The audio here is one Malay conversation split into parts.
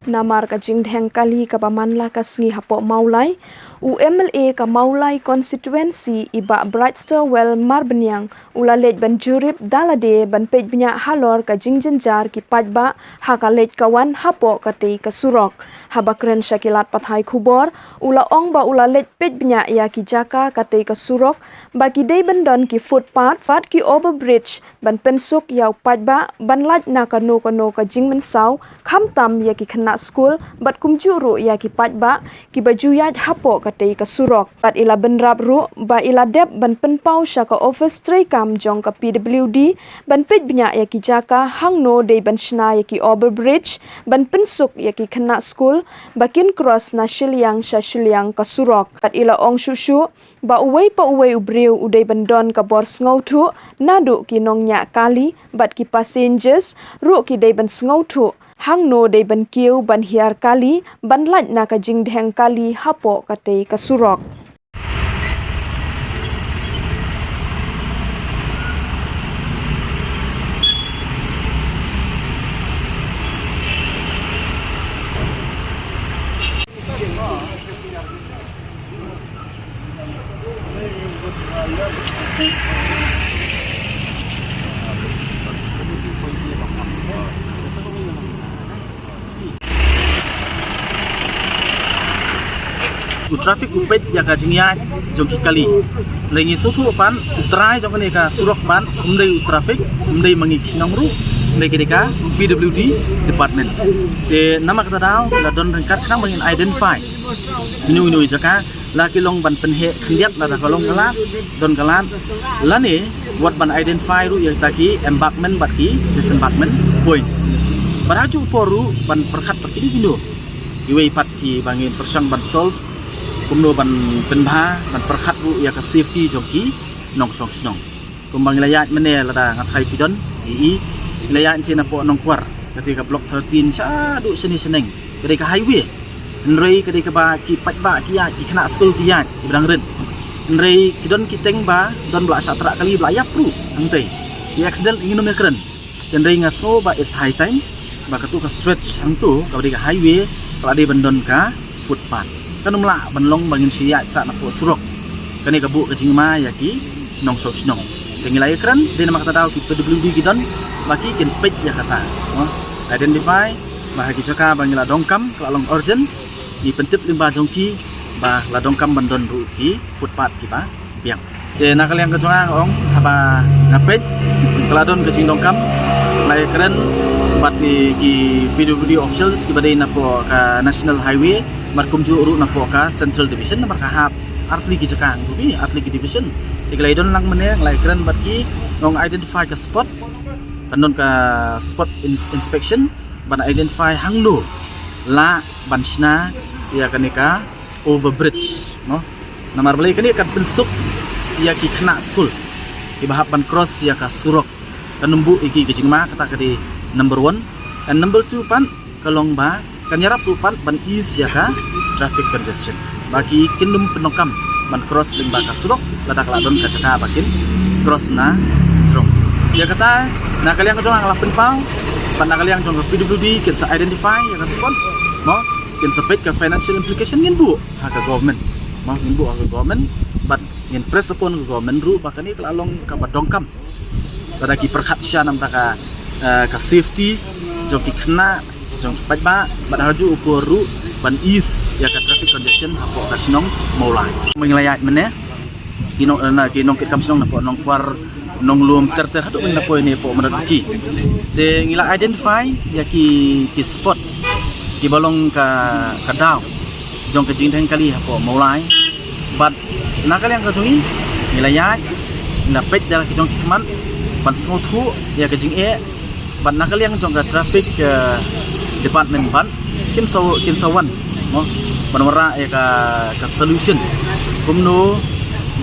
Namar ka jingdheng kali ka pamanla ka sngi hapo maulai UMLA ka maulai constituency iba Brightsterwell Marbenyang ula lej ban jurip dalade ban pej bnya halor ka jingjenjar ki pajba ha ka lej kawan hapo ka tei ka surok habakren syakilat pathai khubor ula ong ba ula lej pej bnya ya ki jaka ka tei ka surok bagi dei bandon ki footpath pat ki overbridge ban pensuk ya pajba ban laj na ka no ka jingmen sau khamtam ya ki khana school bat kumjuru ya ki pajba ki baju ya hapo ka tei ka surok bat ila benrap ru ba ila dep ban penpau sha ka office tray kam jong ka PWD ban pej bnya ya ki jaka hangno dei ban shna ya ki overbridge ban pensuk ya ki khana school bakin cross na shilyang sha shilyang ka surok bat ila ong shushu ba uwei pa uwei ubreu udai bandon ka bor sngo thu nadu ki nongnya kali bat ki passengers ru ki dei ban sngo thu hangno dei ban kiu ban hiar kali ban laj na ka jingdheng kali hapo ka tei ka surok traffic upet ya ka jingya jongki kali lengi sutu pan utrai jong ne ka surok pan umdei traffic umdei mangi kisnong ru umdei kedeka PWD department de nama kata daw la don rengkat khang mangin identify inu jaka la kilong ban penhe khliat la kalong kalat don kalat la ne wat ban identify ru ya taki embankment bat ki disembankment point baraju poru ban perkhat pakini gino iwei pat ki bangin persang ban solve kumno ban penbha ban perkhat ru ya ka safety jongki nong song snong kumbang layat mene lada ngathai pidon ii layat chena po nong kwar ketika blok 13 cha du seni seneng ketika highway nrei ketika ba ki pajba ki ya ki khana school ki ya ibang ren nrei kidon kiteng ba don bla satra kali bla yap ru angtei di accident ingin mekren nrei ngaso ba is high time ba katu ka stretch hangtu ketika highway kelade bandon ka footpath kanumla banlong bangin siya sa napo surok kani kabu kajingma yaki nong sok snong tengilai kran din nama kata daw ki PWD gidon baki kin pej ya kata identify bahagi jaka bangila dongkam kelalong urgent di pentip limba jongki bah la dongkam bandon ru ki footpath ki ba biang de nakal yang kejong ong apa ngapej keladon kejing dongkam lai kran bati ki PWD officials ki badai napo ka national highway markum ju uru napo ka central division namar ka hap artli ki jakang bi artli ki division tiglai don lang meneng lai kran bat ki ngong identify ka spot kanon ka spot inspection ban identify hangno la banshna ya kanika overbridge no namar belai kani kan pensuk ya ki khna school ki bahap ban cross ya ka surok kanumbu iki kejingma kata kadi number 1 and number 2 pan kalong ba kanyarap tupan ban is ya ka traffic congestion bagi kinum penokam ban cross limba ka surok ladak ladon ka jaka bakin cross na surok ya kata na kaliang jong ang lapin pau pan na kaliang jong PWD kin sa identify ya ka spot no kin sa pet ka financial implication ngin bu ka government no ngin bu ka government but ngin press upon ka government ru bakani kelalong ka badongkam ladaki perkhat sya nam ta ka safety jong ki khna jong pajba badaju ukuru ban is ya ka traffic congestion hapo ka snong maulai menglayat mene kinong na kinong kit kam snong na po nong kwar nong lum ter hadu na po ini po madaki de ngila identify ya ki spot ki balong ka daw jong ka jingdheng kali hapo maulai bat nakal yang kasuni ngilayat na pej dal ki jong ki kaman ban smothu ya ka jing ban nakal yang jong ka traffic department ban kin sawan no ban wara ya ka solution kumno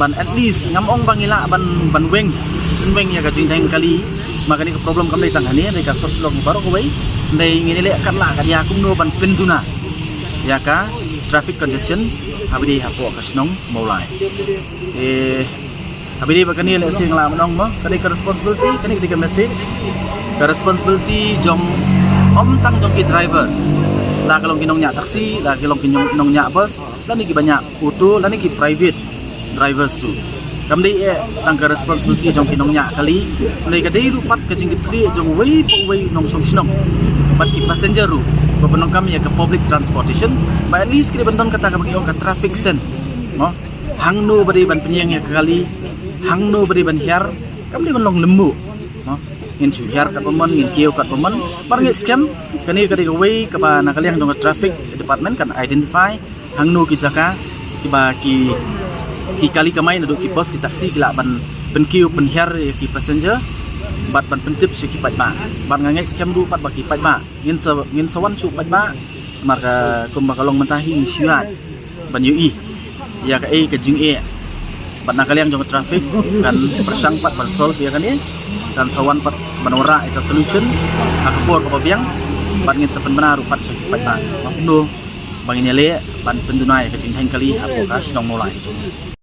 ban at least ngamong bangila ban weng ya ka jingdheng kali makani ka problem kam dai tanghani dai ka soslong baru ko bai dai ngini le kan la ka dia kumno ban penduna ya ka traffic congestion habidi hapo ka snong maulai habidi bakani le sing la manong mo kani ka responsibility kani ka message ka responsibility jong om tang jong ki driver lah kalau kinongnya taksi, lah kalau kinongnya bus, lah ni banyak auto, lah ni private drivers tu. Kami tangga responsibility jong kinongnya kali, mereka day lupat kajing kiri jong way nong song sinong, bat ki passenger ru, bebenong kami ya ke public transportation, but at least kiri benton kata kami ke traffic sense, no, hang no beri ban penyeng ya kali, hang no beri ban hiar, kami benong lemu, no. Ngin su hiar kat pemen, ngin kio kat pemen, barangit scam, kani kadi away kaba nakaliang dong traffic department kan identify hang no ki jaka kiba ki kali kamai duduk ki bus ki taksi ki lak ban kio pen hiar ki passenger bat ban pentip si ki pat ba ban ngangai scam du pat ba ki pat ba ngin sawan su pat ba maka kum bakalong mentahi syuat ban ui ya ka ke jing bat nakaliang dong traffic kan persang pat ban solve ya kan ni dan sawan pat menora itu solution akapor ko biang ban ngin sepen benar rupat pat ba makno bangin le ban pendunai ke jing kali apo ka sinong mulai